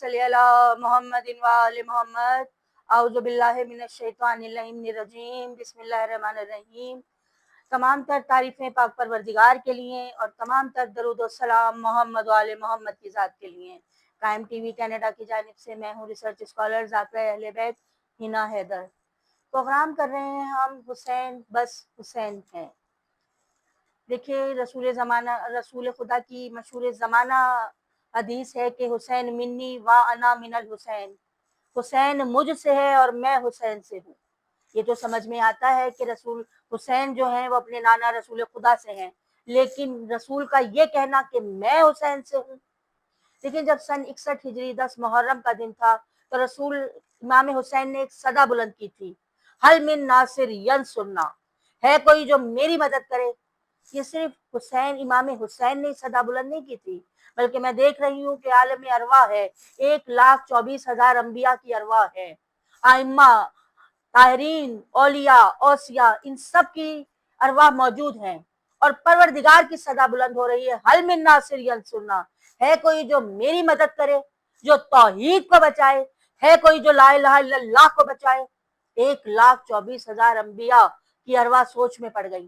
सल्ली अला मुहम्मदिन व आले मोहम्मद। औज़ु बिल्लाहि मिनश शैतानिर रजीम। बिस्मिल्लाहिर्रहमानिर रहीम। तमाम तर तारीफ़ें पाक परवरदिगार के लिए और तमाम तर दरूद व सलाम मोहम्मद व आले मोहम्मद की ज़ात के लिए। कायम टीवी कनाडा की जानिब से मैं हूँ रिसर्च स्कॉलर ज़ाकिरा अहले बैत हिना हैदर। प्रोग्राम कर रहे हैं हम हुसैन बस हुसैन हैं। देखिए, रसूल खुदा की मशहूर ज़माना हदीस है कि हुसैन मिन्नी व अना मिनल हुसैन, हुसैन मुझसे है और मैं हुसैन से हूँ। ये तो समझ में आता है कि रसूल हुसैन जो हैं वो अपने नाना रसूल खुदा से हैं, लेकिन रसूल का ये कहना कि मैं हुसैन से हूँ। लेकिन जब सन 61 हिजरी 10 मुहर्रम का दिन था तो रसूल इमाम हुसैन ने एक सदा बुलंद की थी, हल मिन नासिर यंसुरना, है कोई जो मेरी मदद करे। ये सिर्फ हुसैन इमाम हुसैन ने सदा बुलंद नहीं की थी, बल्कि मैं देख रही हूँ कि आलम अरवा है, 1,24,000 अंबिया की अरवा है, आइम्मा, ताहरीन, औलिया, औसिया, इन सब की अरवा मौजूद हैं और परवरदिगार की सदा बुलंद हो रही है, हल मिन नासिर यंसुरना, है कोई जो मेरी मदद करे, जो तौहीद को बचाए, है कोई जो ला इलाहा इल्लल्लाह को बचाए। 1,24,000 अंबिया की अरवा सोच में पड़ गई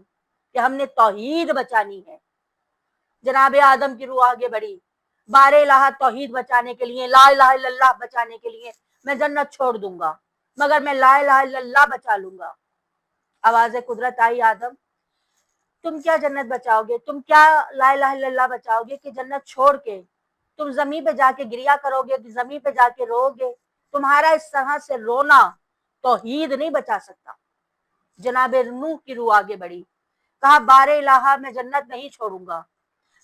कि हमने तौहीद बचानी है। जनाब आदम की रूह आगे बढ़ी, 12 इलाहा तौहीद बचाने के लिए, ला इलाहा इल्लल्लाह बचाने के लिए मैं जन्नत छोड़ दूंगा, मगर मैं ला इलाहा इल्लल्लाह बचा लूंगा। आवाज़ कुदरत आई, आदम तुम क्या जन्नत बचाओगे, तुम क्या ला इलाहा इल्लल्लाह बचाओगे कि जन्नत छोड़ के तुम जमीन पे जाके गिरिया करोगे, जमीन पे जाके रोगे। तुम्हारा इस तरह से रोना तौहीद नहीं बचा सकता। जनाब नूह की रूह आगे बढ़ी, कहा 12 इलाहा मैं जन्नत नहीं छोड़ूंगा,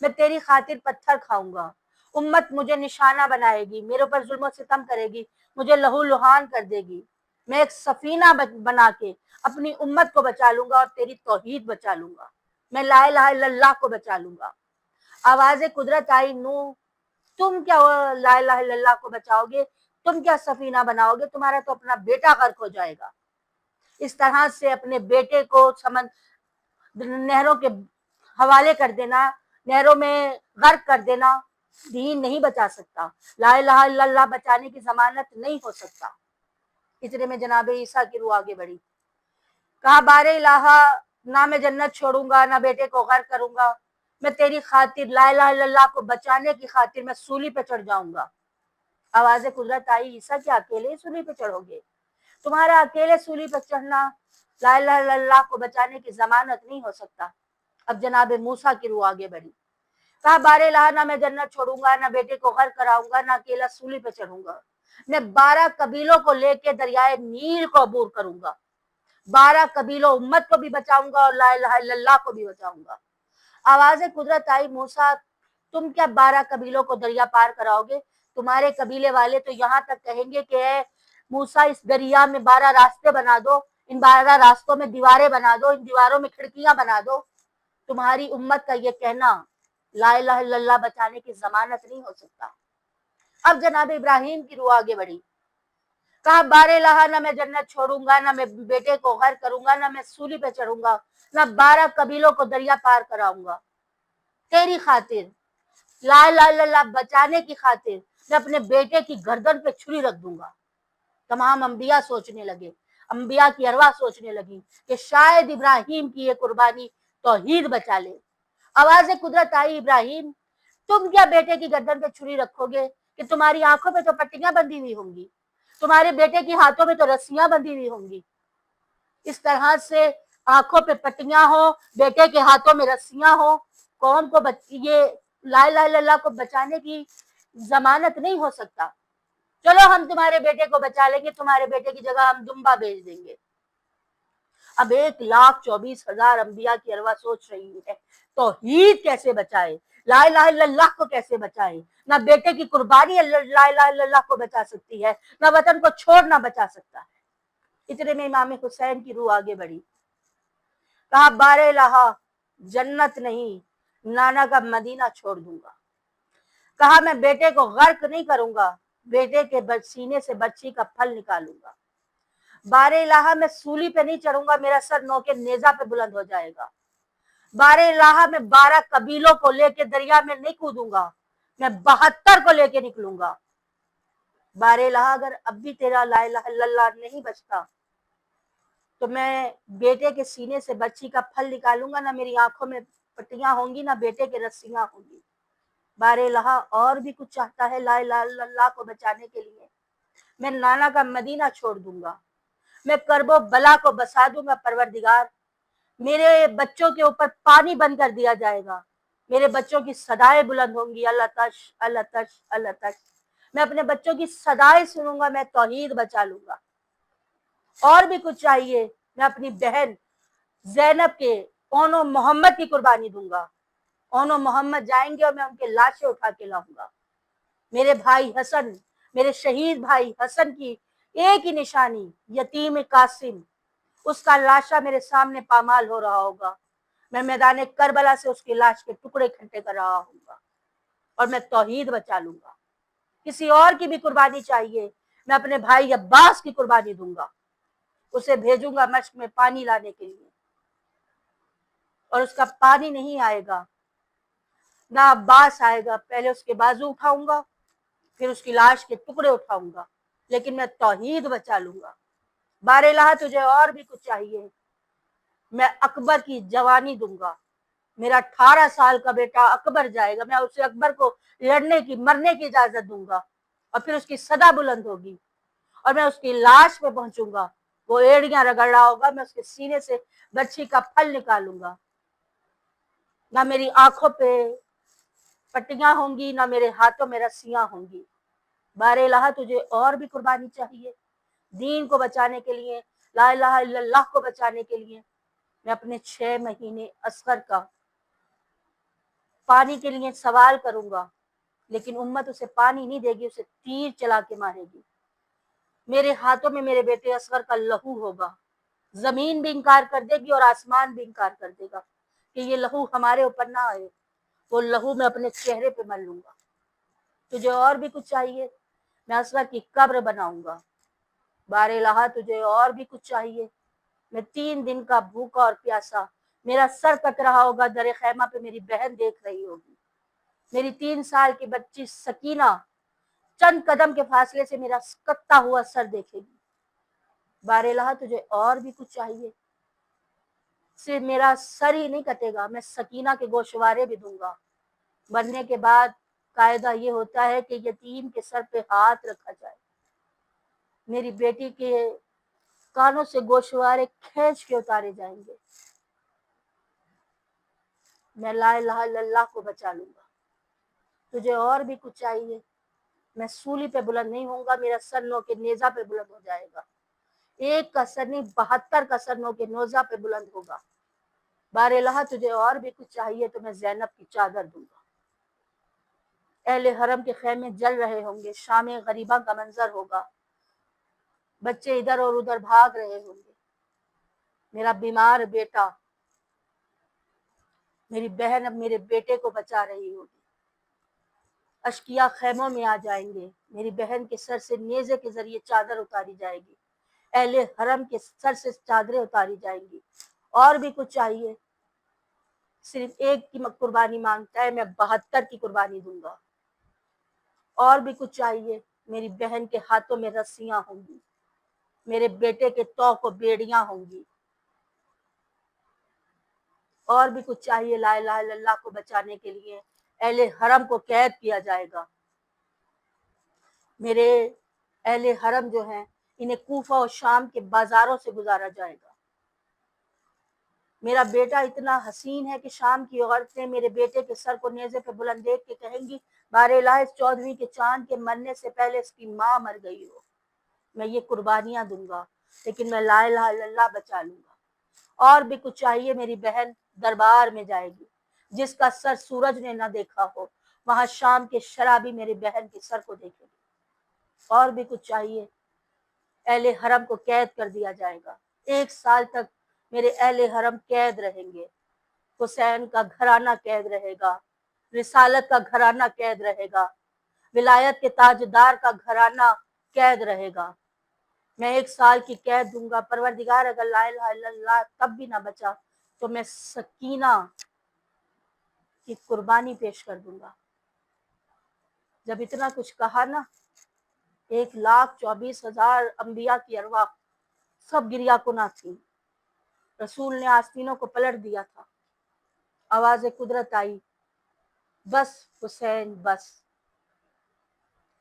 मैं तेरी खातिर पत्थर खाऊंगा, उम्मत मुझे निशाना बनाएगी, मेरे ऊपर जुल्म सितम करेगी, मुझे लहू लुहान कर देगी, मैं एक सफीना बना के अपनी उम्मत को बचा लूंगा और तेरी तौहीद बचा लूंगा, मैं ला इलाहा इल्लल्लाह को बचा लूंगा। आवाज़ कुदरत आई, नूह तुम क्या ला इलाहा इल्लल्लाह को बचाओगे, तुम क्या सफीना बनाओगे, तुम्हारा तो अपना बेटा गर्क हो जाएगा। इस तरह से अपने बेटे को नहरों के हवाले कर देना, नहरों में गर्क कर देना, दीन नहीं बचा सकता, ला इलाहा इल्लल्लाह बचाने की जमानत नहीं हो सकता। इतने में जनाब ईसा की रूह आगे बढ़ी, कहा 12 इलाहा ना मैं जन्नत छोड़ूंगा ना बेटे को गर्क करूंगा, मैं तेरी खातिर ला इलाहा इल्लल्लाह को बचाने की खातिर मैं सूली पे चढ़ जाऊंगा। आवाज़ कुदरत आई, ईसा क्या अकेले सूली पे चढ़ोगे, तुम्हारा अकेले सूली पर चढ़ना ला इलाहा इल्लल्लाह को बचाने की जमानत नहीं हो सकता। अब जनाब मूसा की रूह आगे बढ़ी, कहा 12 इलाहा ना मैं जन्नत छोड़ूंगा ना बेटे को गर्क कराऊंगा ना अकेला सूली पे चढ़ूंगा, मैं 12 कबीलों को लेके दरियाए नील को अबूर करूंगा, 12 कबीलों उम्मत को भी बचाऊंगा और ला इलाहा इल्लल्लाह को भी बचाऊंगा। आवाज़ कुदरत आई, मूसा तुम क्या 12 कबीलों को दरिया पार कराओगे, तुम्हारे कबीले वाले तो यहाँ तक कहेंगे कि मूसा इस दरिया में 12 रास्ते बना दो, इन 12 रास्तों में दीवारें बना दो, इन दीवारों में खिड़कियां बना दो। तुम्हारी उम्मत का ये कहना ला इलाहा इल्लल्लाह बचाने की जमानत नहीं हो सकता। अब जनाब इब्राहिम की रूह आगे बढ़ी, कहा 12 इलाहा ना मैं जन्नत छोड़ूंगा ना मैं बेटे को गर्क करूंगा ना मैं सूली पे चढ़ूंगा ना 12 कबीलों को दरिया पार कराऊंगा, तेरी खातिर ला इलाहा इल्लल्लाह बचाने की खातिर मैं अपने बेटे की गर्दन पे छुरी रख दूंगा। तमाम अंबिया सोचने लगे, अंबिया की अरवा सोचने लगी कि शायद इब्राहिम की ये कुर्बानी तौहीद बचा ले। आवाज़ कुदरत आई, इब्राहिम तुम क्या बेटे की गर्दन पे छुरी रखोगे कि तुम्हारी आंखों पे तो पट्टियां बंधी हुई होंगी, तुम्हारे बेटे के हाथों में तो रस्सियां बंधी हुई होंगी। इस तरह से आंखों पे पट्टियां हो, बेटे के हाथों में रस्सियां हो, कौम को ये ला इलाहा इल्लल्लाह को बचाने की जमानत नहीं हो सकता। चलो हम तुम्हारे बेटे को बचा लेंगे, तुम्हारे बेटे की जगह हम दुम्बा भेज देंगे। अब 1,24,000 अंबिया की अरवा सोच रही है तौहीद कैसे बचाए, ला इलाहा इल्लल्लाह को कैसे बचाए। ना बेटे की कुर्बानी ला इलाहा इल्लल्लाह को बचा सकती है, ना वतन को छोड़ना बचा सकता है। इतने में इमाम हुसैन की रूह आगे बढ़ी, कहा 12 इलाहा जन्नत नहीं नाना का मदीना छोड़ दूंगा, कहा मैं बेटे को गर्क नहीं करूंगा, बेटे के सीने से बच्ची का फल निकालूंगा, 12 इलाहा मैं सूली पे नहीं चढ़ूंगा, मेरा सर नौ के नेजा पे बुलंद हो जाएगा, 12 इलाहा मैं 12 कबीलों को लेके दरिया में नहीं कूदूंगा, मैं 72 को लेके निकलूंगा। बारेलहा अगर अब भी तेरा ला इलाहा इल्लल्लाह नहीं बचता तो मैं बेटे के सीने से बच्ची का फल निकालूंगा, ना मेरी आंखों में पट्टियां होंगी, ना बेटे के रस्सियां होंगी। बारेलहा और भी कुछ चाहता है ला इलाहा इल्लल्लाह को बचाने के लिए, मैं नाना का मदीना छोड़ दूंगा, मैं करबो बला को बसा दूंगा परवरदिगार, मेरे बच्चों के ऊपर पानी बंद कर दिया जाएगा, मेरे बच्चों की सदाएं बुलंद होंगी, अल्लाह तश अल्लाह तश अल्लाह तश, मैं अपने बच्चों की सदाएं सुनूंगा, मैं तौहीद बचा लूंगा। और भी कुछ चाहिए, मैं अपनी बहन जैनब के ओनो मोहम्मद की कुर्बानी दूंगा, ओनो मोहम्मद जाएंगे और मैं उनके लाशें उठा के लाऊंगा। मेरे भाई हसन, मेरे शहीद भाई हसन की एक ही निशानी यतीम कासिम, उसका लाशा मेरे सामने पामाल हो रहा होगा, मैं मैदान करबला से उसकी लाश के टुकड़े इकट्ठे कर रहा हूँ और मैं तौहीद बचा लूंगा। किसी और की भी कुर्बानी चाहिए, मैं अपने भाई अब्बास की कुर्बानी दूंगा, उसे भेजूंगा मश्क में पानी लाने के लिए, और उसका पानी नहीं आएगा, ना अब्बास आएगा, पहले उसके बाजू उठाऊंगा, फिर उसकी लाश के टुकड़े उठाऊंगा, लेकिन मैं तौहीद बचा लूंगा। बारेलहा तुझे और भी कुछ चाहिए, मैं अकबर की जवानी दूंगा, मेरा 18 साल का बेटा अकबर जाएगा, मैं उसे अकबर को लड़ने की मरने की इजाजत दूंगा, और फिर उसकी सदा बुलंद होगी, और मैं उसकी लाश पे पहुंचूंगा, वो एड़ियां रगड़ रहा होगा, मैं उसके सीने से बच्ची का फल निकालूंगा, ना मेरी आंखों पे पट्टियां होंगी, ना मेरे हाथों में रस्सियां होंगी। बारेलहा तुझे और भी कुर्बानी चाहिए, दीन को बचाने के लिए, ला इलाहा इल्लल्लाह को बचाने के लिए, मैं अपने 6 महीने असगर का पानी के लिए सवाल करूंगा, लेकिन उम्मत उसे पानी नहीं देगी, उसे तीर चला के मारेगी। मेरे हाथों में मेरे बेटे असगर का लहू होगा, जमीन भी इंकार कर देगी और आसमान भी इंकार कर देगा कि ये लहू हमारे ऊपर ना आए, वो लहू मैं अपने चेहरे पे मल लूंगा। तुझे और भी कुछ चाहिए, मैं असगर की कब्र बनाऊंगा। बारेलहा तुझे और भी कुछ चाहिए, मैं 3 दिन का भूखा और प्यासा, मेरा सर कट रहा होगा, दरे खैमा पे मेरी बहन देख रही होगी, मेरी 3 साल की बच्ची सकीना चंद कदम के फासले से मेरा कटता हुआ सर देखेगी। बारेलहा तुझे और भी कुछ चाहिए, सिर्फ मेरा सर ही नहीं कटेगा, मैं सकीना के गोशवारे भी दूंगा। मरने के बाद कायदा ये होता है कि यतीम के सर पे हाथ रखा जाए, मेरी बेटी के कानों से गोशवारे खींच के उतारे जाएंगे, मैं ला इलाहा इल्लल्लाह को बचा लूंगा। तुझे और भी कुछ चाहिए, मैं सूली पे बुलंद नहीं होऊंगा, मेरा सर नो के नेजा पे बुलंद हो जाएगा, एक का सर नहीं 72 का सर नो के नोजा पे बुलंद होगा। बारेलहा तुझे और भी कुछ चाहिए तो मैं जैनब की चादर दूंगा। अहले हरम के खेमे जल रहे होंगे, शाम गरीबा का मंजर होगा, बच्चे इधर और उधर भाग रहे होंगे, मेरा बीमार बेटा, मेरी बहन अब मेरे बेटे को बचा रही होगी, अशकिया खेमों में आ जाएंगे, मेरी बहन के सर से नेजे के जरिए चादर उतारी जाएगी, अहले हरम के सर से चादरें उतारी जाएंगी। और भी कुछ चाहिए, सिर्फ एक की कुर्बानी मांगता है, मैं 72 की कुर्बानी दूंगा। और भी कुछ चाहिए, मेरी बहन के हाथों में रस्सियां होंगी, मेरे बेटे के तौ को बेड़ियां होंगी। और भी कुछ चाहिए, ला इलाहा इल्लल्लाह को बचाने के लिए अहले हरम को कैद किया जाएगा, मेरे अहले हरम जो हैं इन्हें कूफा और शाम के बाजारों से गुजारा जाएगा। मेरा बेटा इतना हसीन है कि शाम की औरतें मेरे बेटे के सर को नेज़े पे बुलंद देख के कहेंगी, बारेलहा इस चौधरी के चांद के मरने से पहले इसकी माँ मर गई हो। मैं ये कुर्बानियां दूंगा, लेकिन मैं ला इलाहा इल्लल्लाह बचा लूंगा। और भी कुछ चाहिए, मेरी बहन दरबार में जाएगी, जिसका सर सूरज ने ना देखा हो, वहां शाम के शराबी मेरी बहन के सर को देखेंगे। और भी कुछ चाहिए, अहले हरम को कैद कर दिया जाएगा, 1 साल तक मेरे अहले हरम कैद रहेंगे, हुसैन का घराना कैद रहेगा, रिसालत का घराना कैद रहेगा, विलायत के ताजदार का घराना कैद रहेगा। मैं 1 साल की कैद दूंगा। परवरदिगार अगर ला इलाहा इल्लल्लाह तब भी ना बचा तो मैं सकीना की कुर्बानी पेश कर दूंगा। जब इतना कुछ कहा ना, 1,24,000 انبیاء کی ارواح سب گریا کناں تھی. رسول نے آستینوں کو پلٹ دیا تھا. آواز قدرت آئی، بس حسین بس.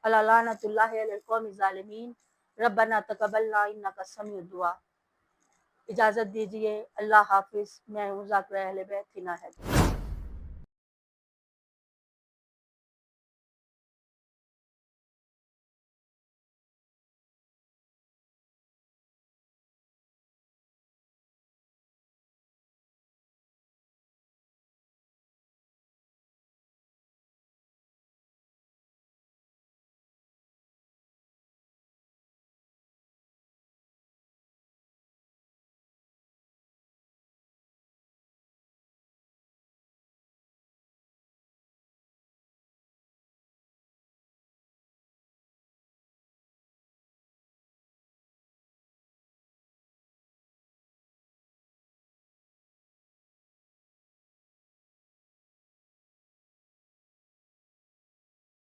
لعنت اللہ علی القوم الظالمین. ربنا تقبلنا انک السمیع الدعاء. اجازت دیجیے، اللہ حافظ. میں ہوں ذاکرہ اہل بیت عنایت.